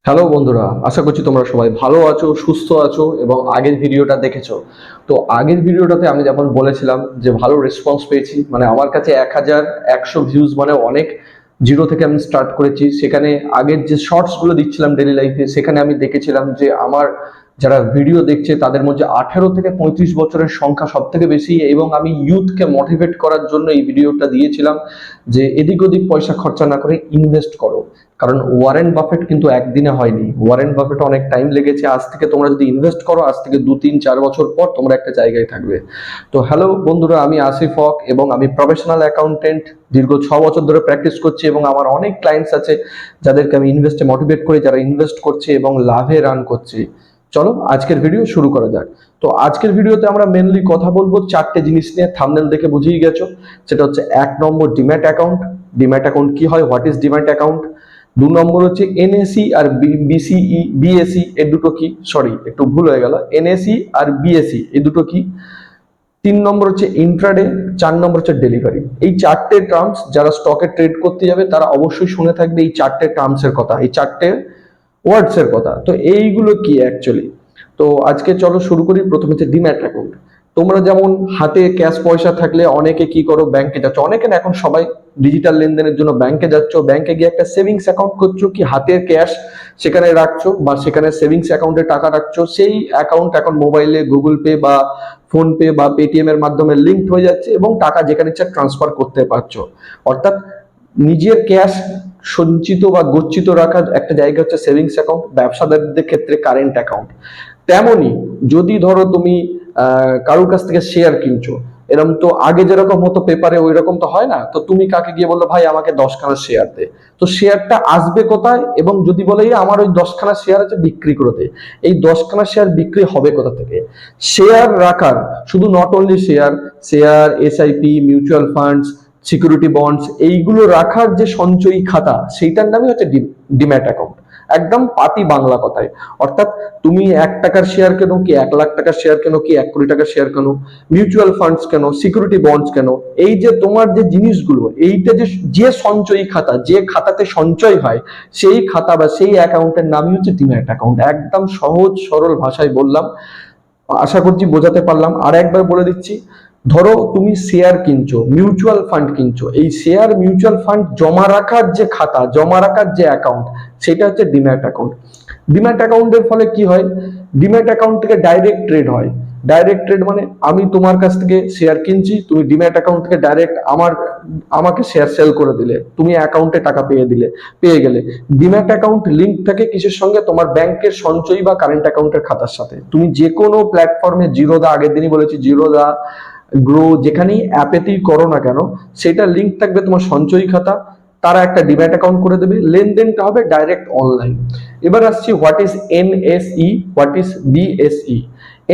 Hello বন্ধুরা, আশা করছি তোমরা সবাই ভালো আছো, সুস্থ আছো এবং আগের ভিডিওটা দেখেছো। তো আগের ভিডিওটাতে আমি যেমন বলেছিলাম যে ভালো রেসপন্স পেয়েছি, মানে আমার কাছে 1100 ভিউজ মানে অনেক। জিরো থেকে আমি স্টার্ট করেছি। সেখানে আগের যে শর্টসগুলো দিচ্ছিলাম ডেলি লাইফে, সেখানে আমি দেখেছিলাম যে আমার যারা ভিডিও দেখছে তাদের মধ্যে 18 থেকে 35 বছরের সংখ্যা সব থেকে বেশি, এবং আমি ইউথকে মোটিভেট করার জন্য এই ভিডিওটা দিয়েছিলাম যে এদিক ওদিক পয়সা খরচা না করে ইনভেস্ট করো। কারণ ওয়ারেন বাফেট কিন্তু একদিনে হয়নি, ওয়ারেন বাফেট অনেক টাইম লেগেছে। আজ থেকে তোমরা যদি ইনভেস্ট করো, আজ থেকে 2 3 4 বছর পর তোমরা একটা জায়গায় থাকবে। তো হ্যালো বন্ধুরা, আমি আসিফ হক এবং আমি প্রফেশনাল অ্যাকাউন্টেন্ট। দীর্ঘ 6 বছর ধরে প্র্যাকটিস করছি এবং আমার অনেক ক্লায়েন্টস আছে যাদেরকে আমি ইনভেস্টে মোটিভেট করি, যারা ইনভেস্ট করছে এবং লাভে রান করছে। চলো আজকের ভিডিও শুরু করা যাক। তো আজকের ভিডিওতে আমরা মেনলি কথা বলবো 4টে জিনিস নিয়ে। থাম্বনেল দেখে বুঝেই গেছো। সেটা হচ্ছে 1 নম্বর ডিম্যাট অ্যাকাউন্ট। ডিম্যাট অ্যাকাউন্ট কি হয়, হোয়াট ইজ ডিম্যাট অ্যাকাউন্ট। 2 নম্বর হচ্ছে এনএসি আর বিসিই বিএসি, এই দুটো কি, সরি একটু ভুল হয়ে গেল, এনএসি আর বিএসি এই দুটো কি। 3 নম্বর হচ্ছে ইন্ট্রাডে। 4 নম্বর হচ্ছে ডেলিভারি। এই 4টে টার্মস যারা স্টকে ট্রেড করতে যাবে তারা অবশ্যই শুনে থাকবে এই 4টে টার্মস এর কথা, এই 4টে ওয়ার্ডস এর কথা। তো এইগুলো কি অ্যাকচুয়ালি। তো আজকে চলো শুরু করি। প্রথমে হচ্ছে ডিম্যাট অ্যাকাউন্ট। তোমরা যেমন হাতে ক্যাশ পয়সা থাকলে অনেকে কি করো, ব্যাংকে যাচ্ছ, অনেকে না এখন সবাই ডিজিটাল লেনদেনের জন্য ব্যাংকে যাচ্ছ, ব্যাংকে গিয়ে একটা সেভিংস অ্যাকাউন্ট করছো, কি হাতের ক্যাশ সেখানে রাখছো বা সেখানে সেভিংস অ্যাকাউন্টে টাকা রাখছো। সেই অ্যাকাউন্ট এখন মোবাইলে গুগল পে বা ফোন পে বা পেটিএম এর মাধ্যমে লিঙ্ক হয়ে যাচ্ছে এবং টাকা যেখানে ইচ্ছা ট্রান্সফার করতে পারছো। অর্থাৎ নিজের ক্যাশ সঞ্চিত বা গচ্ছিত রাখার একটা জায়গা হচ্ছে সেভিংস অ্যাকাউন্ট, ব্যবসাদারদের ক্ষেত্রে কারেন্ট অ্যাকাউন্ট। তেমনি যদি ধরো তুমি কারোর কাছ থেকে শেয়ার কিনছো, এরকম তো আগে যেরকম হতো পেপারে ওই রকম তো হয় না। তো তুমি কাকে গিয়ে বললো ভাই আমাকে 10খানা শেয়ার দে, তো শেয়ারটা আসবে কোথায়? এবং যদি বলে আমার ওই 10খানা শেয়ার আছে বিক্রি করে দে, এই 10খানা শেয়ার বিক্রি হবে কোথা থেকে? শেয়ার রাখার শুধু not only share, share, SIP, mutual funds, security bonds, এইগুলো রাখার যে সঞ্চয়ী খাতা, সেইটার নামই হচ্ছে ডিম্যাট অ্যাকাউন্ট। একদম পাতি বাংলা কথায়। অর্থাৎ তুমি 1 টাকার শেয়ার কেন, কি 1 লাখ টাকার শেয়ার কেন, কি 1 কোটি টাকার শেয়ার কেন, মিউচুয়াল ফান্ডস কেন, সিকিউরিটি বন্ডস কেন, এই যে তোমার যে জিনিসগুলো, এইটা যে যে সঞ্চয়ী খাতা, যে খাতাতে সঞ্চয় হয়, সেই খাতা বা সেই অ্যাকাউন্টের নামই হচ্ছে ডিম্যাট অ্যাকাউন্ট। একদম সহজ সরল ভাষায় বললাম, আশা করছি বোঝাতে পারলাম। আর একবার বলে দিচ্ছি, ধরো তুমি শেয়ার কিনছো, মিউচুয়াল ফান্ড কিনছো, এই শেয়ার মিউচুয়াল ফান্ড জমা রাখার যে খাতা, জমা রাখার যে অ্যাকাউন্ট, সেটা হচ্ছে ডিম্যাট অ্যাকাউন্ট। ডিম্যাট অ্যাকাউন্টের ফলে কি হয়, ডিম্যাট অ্যাকাউন্ট থেকে ডাইরেক্ট ট্রেড হয়। ডাইরেক্ট ট্রেড মানে আমি তোমার কাছ থেকে শেয়ার কিনছি, তুমি ডিম্যাট অ্যাকাউন্ট থেকে ডাইরেক্ট আমাকে শেয়ার সেল করে দিলে, তুমি অ্যাকাউন্টে টাকা পেয়ে গেলে। ডিম্যাট অ্যাকাউন্ট লিংক থাকে কিসের সঙ্গে? তোমার ব্যাংকের সঞ্চয়ী বা কারেন্ট অ্যাকাউন্টের খাতার সাথে। তুমি যে কোনো প্ল্যাটফর্মে, জিরোদা, আগের দিনই বলেছি, জিরোদা, গ্রো, যেখানেই অ্যাপেতেই করো না কেন, সেটা লিংক থাকবে তোমার সঞ্চয়ী খাতা, তারা একটা ডিম্যাট অ্যাকাউন্ট করে দেবে, লেনদেনটা হবে ডাইরেক্ট অনলাইন। এবার আসছি what is NSE, what is BSE.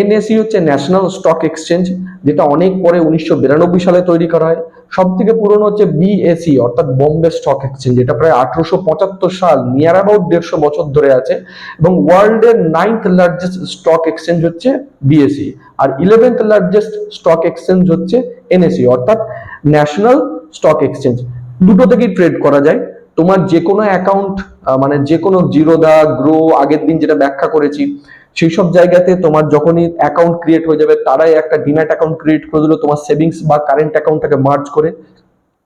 NSE হচ্ছে ন্যাশনাল স্টক এক্সচেঞ্জ, যেটা অনেক পরে 1992 সালে তৈরি করা হয়। সব থেকে পুরনো হচ্ছে বিএসই অর্থাৎ বোম্বে স্টক এক্সচেঞ্জ, যেটা প্রায় 1875 সাল, নিয়ার অ্যাবাউট 150 বছর ধরে আছে। এবং ওয়ার্ল্ডের 9th লার্জেস্ট স্টক এক্সচেঞ্জ হচ্ছে বিএসই, আর 11th লার্জেস্ট স্টক এক্সচেঞ্জ হচ্ছে এনএসই অর্থাৎ ন্যাশনাল স্টক এক্সচেঞ্জ। দুটো থেকেই ট্রেড করা যায়। তোমার যে কোনো অ্যাকাউন্ট, মানে যে কোনো জিরোদা, গ্রো, আগের দিন যেটা ব্যাখ্যা করেছি, সেই সব জায়গাতে তোমার যখনই অ্যাকাউন্ট ক্রিয়েট হয়ে যাবে, তারাই একটা ডিম্যাট অ্যাকাউন্ট ক্রিয়েট করে দিল তোমার সেভিংস বা কারেন্ট অ্যাকাউন্টটাকে মার্জ করে।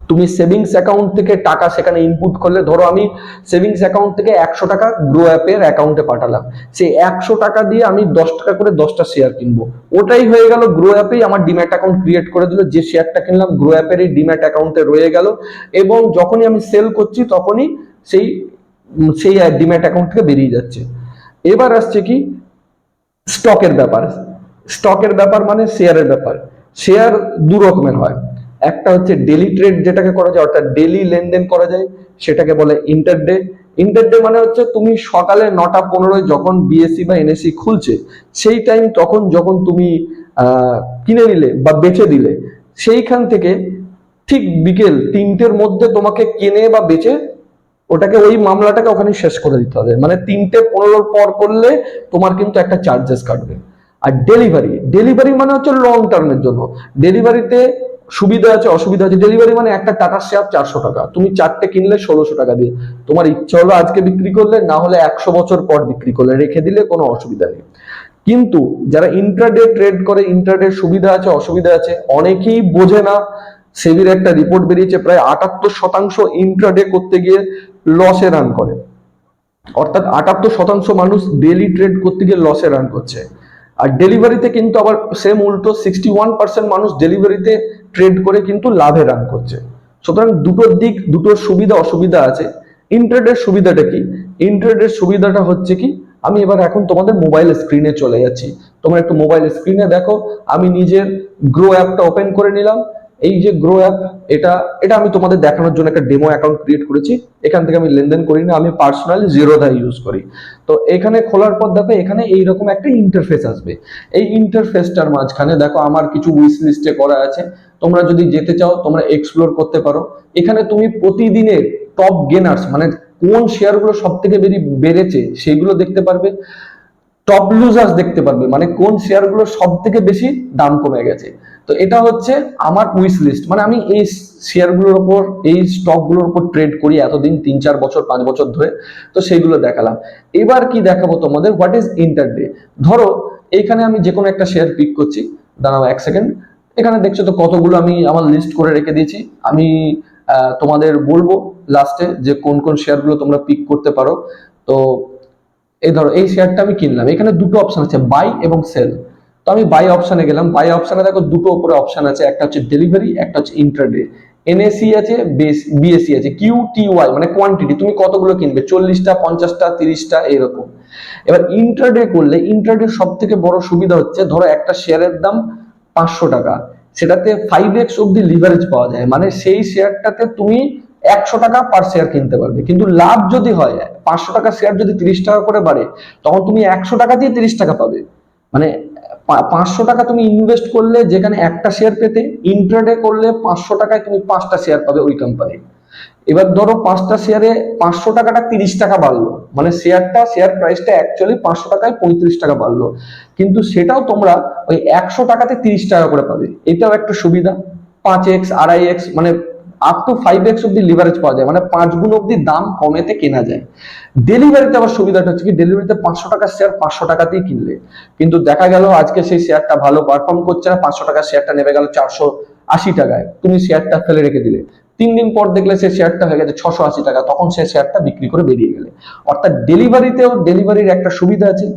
তুমি সেভিংস অ্যাকাউন্ট থেকে টাকা সেখানে ইনপুট করলে, ধরো আমি সেভিংস অ্যাকাউন্ট থেকে 100 টাকা গ্রো অ্যাপের অ্যাকাউন্টে পাঠালাম, সেই 100 টাকা দিয়ে আমি 10 টাকা করে 10টা শেয়ার কিনবো, ওটাই হয়ে গেল গ্রো অ্যাপেই আমার ডিম্যাট অ্যাকাউন্ট ক্রিয়েট করে দিল। যে শেয়ারটা কিনলাম গ্রো অ্যাপের এই ডিম্যাট অ্যাকাউন্টে রয়ে গেল, এবং যখনই আমি সেল করছি তখনই সেই সেই ডিম্যাট অ্যাকাউন্ট থেকে বেরিয়ে যাচ্ছে। এবার আসছে কি স্টকের ব্যাপার। স্টকের ব্যাপার মানে শেয়ারের ব্যাপার। শেয়ার 2 রকমের হয়। একটা হচ্ছে ডেলি ট্রেড, যেটাকে করা যায় অর্থাৎ ডেলি লেনদেন করা যায়, সেটাকে বলে ইন্টারডে। ইন্টারডে মানে হচ্ছে তুমি সকালে 9টা 15 যখন বিএসসি বা এনএসসি খুলছে, সেই টাইম, তখন যখন তুমি কিনে নিলে বা বেচে দিলে, সেইখান থেকে ঠিক বিকেল 3টের মধ্যে তোমাকে কিনে বা বেচে ওটাকে, ওই মামলাটাকে ওখানে শেষ করে দিতে হবে। মানে 3টে 15 পর করলে তোমার কিন্তু একটা চার্জেস কাটবে। আর ডেলিভারি, ডেলিভারি মানে হচ্ছে লং টার্মের জন্য। ডেলিভারিতে সুবিধা আছে অসুবিধা আছে। ডেলিভারি মানে একটা টাটার শেয়ার 400 টাকা, তুমি 4টে কিনলে 1600 টাকা দিয়ে, তোমার ইচ্ছা হলো আজকে বিক্রি করলে, না হলে 100 বছর পর বিক্রি করলে, রেখে দিলে কোনো অসুবিধা নেই। কিন্তু যারা ইন্ট্রাডে ট্রেড করে, ইন্ট্রাডে সুবিধা আছে অসুবিধা আছে, অনেকেই বোঝে না। সেবির একটা রিপোর্ট বেরিয়েছে, প্রায় 78% ইন্ট্রাডে করতে গিয়ে লসে রান করে। অর্থাৎ 78% মানুষ ডেলি ট্রেড করতে গিয়ে লসে রান করছে। আর ডেলিভারিতে কিন্তু আবার সেম উল্টো, 61% মানুষ ডেলিভারিতে ট্রেড করে কিন্তু লাভে রান করছে। সুতরাং দুটোর দিক, দুটোর সুবিধা অসুবিধা আছে। ইন্ট্রাডের সুবিধাটা কি? ইন্ট্রাডের সুবিধাটা হচ্ছে কি, আমি এবার এখন তোমাদের মোবাইল স্ক্রিনে চলে যাচ্ছি। তোমরা একটু মোবাইল স্ক্রিনে দেখো, আমি নিজের গ্রো অ্যাপটা ওপেন করে নিলাম। এই যে গ্রো অ্যাপ, এটা এটা আমি তোমাদের দেখানোর জন্য একটা ডেমো অ্যাকাউন্ট ক্রিয়েট করেছি। এখান থেকে আমি লেনদেন করি না, আমি পার্সোনালি জিরোধা ইউজ করি। তো এখানে খোলার পর দেখো এখানে এইরকম একটা ইন্টারফেস আসবে। এই ইন্টারফেসটার মাঝখানে দেখো আমার কিছু উইশ লিস্টে করা আছে। তোমরা যদি যেতে চাও তোমরা এক্সপ্লোর করতে পারো। এখানে তুমি প্রতিদিনের টপ গেনার্স, মানে কোন শেয়ারগুলো সব থেকে বেড়েছে সেইগুলো দেখতে পারবে। টপ লুজার্স দেখতে পারবে, মানে কোন শেয়ারগুলো সব থেকে বেশি দাম কমে গেছে। তো এটা হচ্ছে আমার উইশ লিস্ট, মানে আমি এই শেয়ারগুলোর উপর, এই স্টকগুলোর উপর ট্রেড করি এতদিন, 3-4 বছর 5 বছর ধরে। তো সেইগুলো দেখালাম। এবার কি দেখাবো তোমাদের, হোয়াট ইজ ইন্টারডে। ধরো এইখানে আমি যে কোনো একটা শেয়ার পিক করছি, দাঁড়াও 1 সেকেন্ড। এখানে দেখছো তো কতগুলো আমি আমার লিস্ট করে রেখে দিয়েছি। আমি তোমাদের বলবো লাস্টে যে কোন কোন শেয়ারগুলো তোমরা পিক করতে পারো। তো এই ধরো এই শেয়ারটা আমি কিনলাম, এখানে দুটো অপশন আছে, বাই এবং সেল। তো আমি বাই অপশনে গেলাম। বাই অপশনে দেখো দুটো উপরে অপশন আছে, একটা হচ্ছে ডেলিভারি, একটা হচ্ছে ইন্ট্রাডে। এনএসি আছে, বিএসসি আছে। কিউটিওয়াই মানে কোয়ান্টিটি, তুমি কতগুলো কিনবে, 40টা 50টা 30টা এরকম। এবার ইন্ট্রাডে করলে, ইন্ট্রাডে সব থেকে বড় সুবিধা হচ্ছে, ধরো একটা শেয়ারের দাম 500 টাকা, সেটাতে 5x অব্দি লিভারেজ পাওয়া যায়। মানে সেই শেয়ারটাতে তুমি 100 টাকা পার শেয়ার কিনতে পারবে। কিন্তু লাভ যদি হয়, 500 টাকা শেয়ার যদি 30 টাকা করে বাড়ে, তখন তুমি 100 টাকা দিয়ে 30 টাকা পাবে। মানে 500 টাকা তুমি ইনভেস্ট করলে, যেখানে একটা শেয়ার পেতে, ইন্ট্রাডে করলে 500 টাকায় তুমি 5টা শেয়ার পাবে ওই কোম্পানির। এবার ধরো 5টা শেয়ারে 500 টাকাটা 30 টাকা বাড়লো, মানে শেয়ার প্রাইসটা অ্যাকচুয়ালি 500 টাকায় 35 টাকা বাড়লো, কিন্তু সেটাও তোমরা ওই 100 টাকাতে 30 টাকা করে পাবে। এটাও একটা সুবিধা। 5x 2.5x মানে আপ টু 5x অব্দি লিভারেজ পাওয়া যায়, মানে 5 গুণ অব্দি দাম কমেতে কেনা যায়। ডেলিভারিতে আবার সুবিধাটা হচ্ছে কি, ডেলিভারিতে 500 টাকার শেয়ার 500 টাকাতেই কিনলে, কিন্তু দেখা গেল আজকে সেই শেয়ারটা ভালো পারফর্ম করছে না, 500 টাকার শেয়ারটা নেমে গেল 480 টাকায়, তুমি শেয়ারটা ফেলে রেখে দিলে। 3 দিন পর দেখলে সেই শেয়ারটা হয়ে গেছে 680 টাকা, তখন সেই শেয়ারটা বিক্রি করে বেরিয়ে গেলে। অর্থাৎ ডেলিভারির একটা সুবিধা আছে,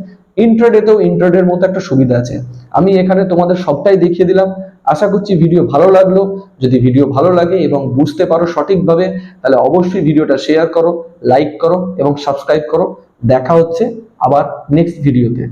ইন্ট্রাডেতেও ইন্ট্রাডের মতো একটা সুবিধা আছে। আমি এখানে তোমাদের সবটাই দেখিয়ে দিলাম। আশা করছি ভিডিও ভালো লাগলো। যদি ভিডিও ভালো লাগে এবং বুঝতে পারো সঠিকভাবে, তাহলে অবশ্যই ভিডিওটা শেয়ার করো, লাইক করো এবং সাবস্ক্রাইব করো। দেখা হচ্ছে আবার নেক্সট ভিডিওতে।